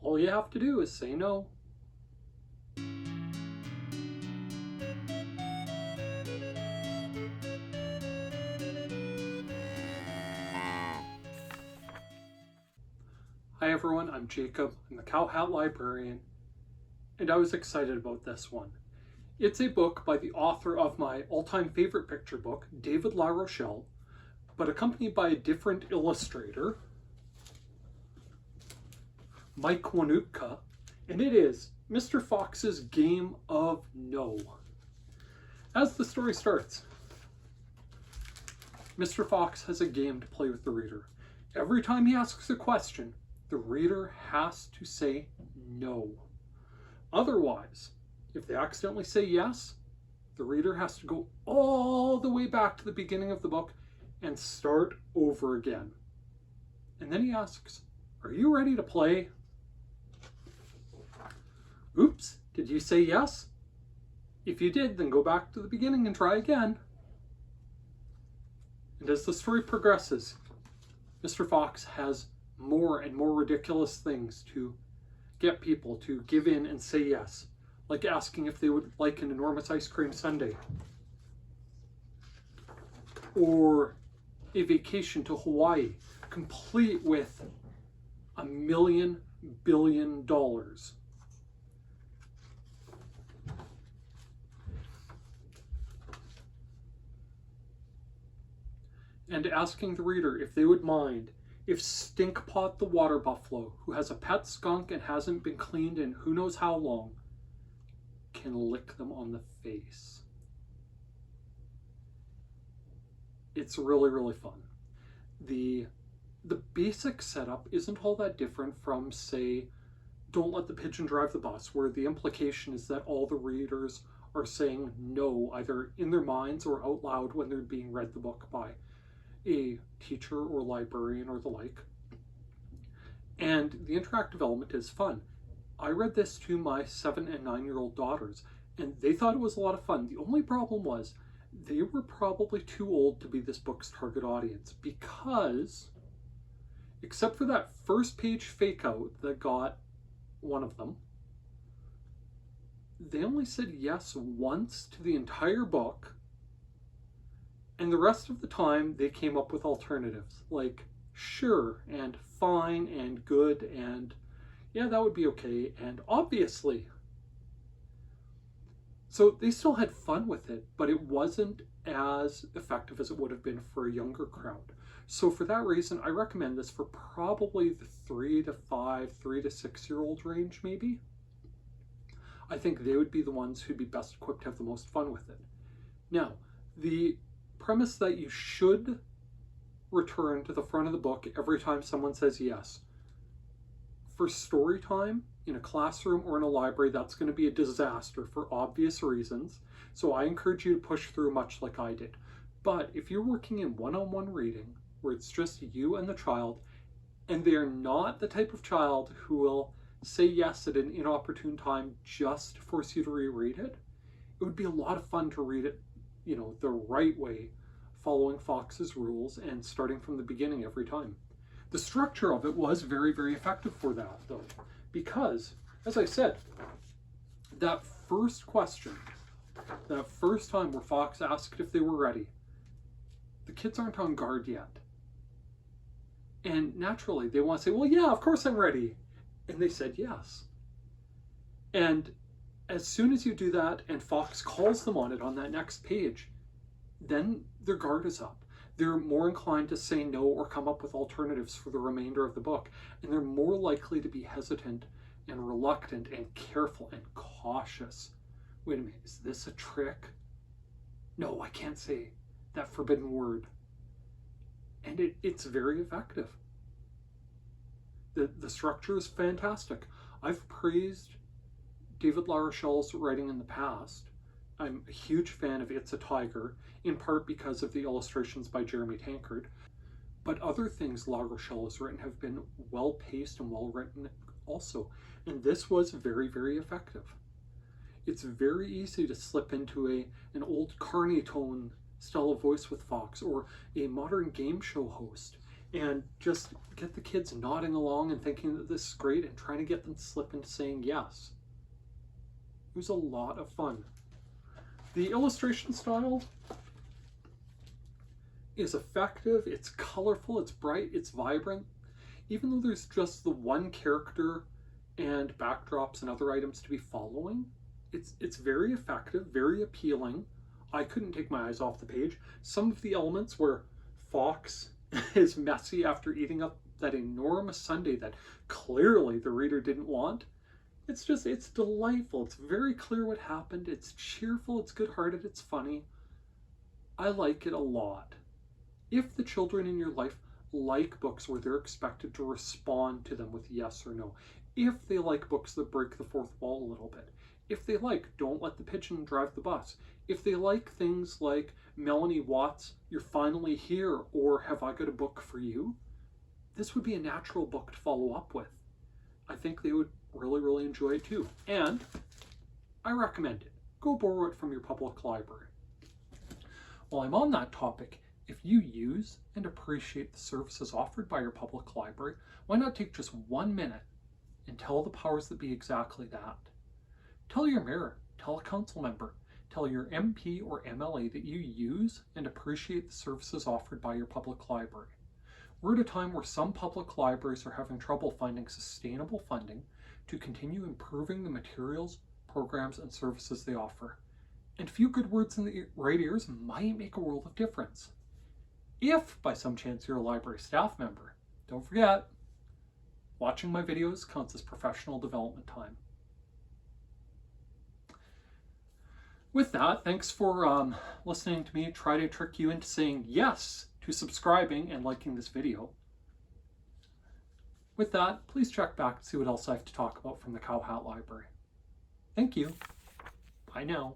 all you have to do is say no. Hi everyone, I'm Jacob. I'm the CowHatLibrarian, and I was excited about this one. It's a book by the author of my all-time favorite picture book, David LaRochelle, but accompanied by a different illustrator, Mike Wohnoutka, and it is Mr. Fox's Game of No. As the story starts, Mr. Fox has a game to play with the reader. Every time he asks a question, the reader has to say no. Otherwise, if they accidentally say yes, the reader has to go all the way back to the beginning of the book and start over again. And then he asks, "Are you ready to play?" Oops, did you say yes? If you did, then go back to the beginning and try again. And as the story progresses, Mr. Fox has more and more ridiculous things to get people to give in and say yes, like asking if they would like an enormous ice cream sundae, or a vacation to Hawaii, complete with $1 million billion. And asking the reader if they would mind if Stinkpot the water buffalo, who has a pet skunk and hasn't been cleaned in who knows how long, can lick them on the face. It's really, really fun. The basic setup isn't all that different from, say, Don't Let the Pigeon Drive the Bus, where the implication is that all the readers are saying no, either in their minds or out loud when they're being read the book by a teacher or librarian or the like. And the interactive element is fun. I read this to my 7 and 9-year-old daughters, and they thought it was a lot of fun. The only problem was they were probably too old to be this book's target audience, because except for that first page fake out that got one of them, they only said yes once to the entire book, and the rest of the time they came up with alternatives like sure and fine and good and yeah, that would be okay and obviously. So they still had fun with it, but it wasn't as effective as it would have been for a younger crowd. So for that reason, I recommend this for probably the 3 to 5, 3 to 6-year-old range maybe. I think they would be the ones who'd be best equipped to have the most fun with it. Now, the premise that you should return to the front of the book every time someone says yes. For story time in a classroom or in a library, that's going to be a disaster for obvious reasons. So I encourage you to push through much like I did. But if you're working in one-on-one reading where it's just you and the child, and they're not the type of child who will say yes at an inopportune time just to force you to reread it, it would be a lot of fun to read it, the right way, following Fox's rules and starting from the beginning every time. The structure of it was very, very effective for that, though, because, as I said, that first question, that first time where Fox asked if they were ready, the kids aren't on guard yet. And naturally, they want to say, well, yeah, of course I'm ready. And they said yes. And as soon as you do that and Fox calls them on it on that next page, then their guard is up. They're more inclined to say no or come up with alternatives for the remainder of the book. And they're more likely to be hesitant and reluctant and careful and cautious. Wait a minute, is this a trick? No, I can't say that forbidden word. And it's very effective. The structure is fantastic. I've praised David LaRochelle's writing in the past. I'm a huge fan of It's a Tiger, in part because of the illustrations by Jeremy Tankard. But other things LaRochelle has written have been well-paced and well-written also. And this was very, very effective. It's very easy to slip into an old Carney tone style of voice with Fox, or a modern game show host, and just get the kids nodding along and thinking that this is great and trying to get them to slip into saying yes. It was a lot of fun. The illustration style is effective, it's colorful, it's bright, it's vibrant. Even though there's just the one character and backdrops and other items to be following, it's very effective, very appealing. I couldn't take my eyes off the page. Some of the elements where Fox is messy after eating up that enormous sundae that clearly the reader didn't want. It's delightful. It's very clear what happened. It's cheerful, it's good-hearted, it's funny. I like it a lot. If the children in your life like books where they're expected to respond to them with yes or no, if they like books that break the fourth wall a little bit, if they like Don't Let the Pigeon Drive the Bus, if they like things like Melanie Watts' You're Finally Here or Have I Got a Book for You, this would be a natural book to follow up with. I think they would really, really enjoy it too. And I recommend it. Go borrow it from your public library. While I'm on that topic, if you use and appreciate the services offered by your public library, why not take just 1 minute and tell the powers that be exactly that? Tell your mayor, tell a council member, tell your MP or MLA that you use and appreciate the services offered by your public library. We're at a time where some public libraries are having trouble finding sustainable funding to continue improving the materials, programs, and services they offer. And a few good words in the right ears might make a world of difference. If, by some chance, you're a library staff member, don't forget, watching my videos counts as professional development time. With that, thanks for listening to me try to trick you into saying yes to subscribing and liking this video. With that, please check back to see what else I have to talk about from the Cow Hat Library. Thank you. Bye now.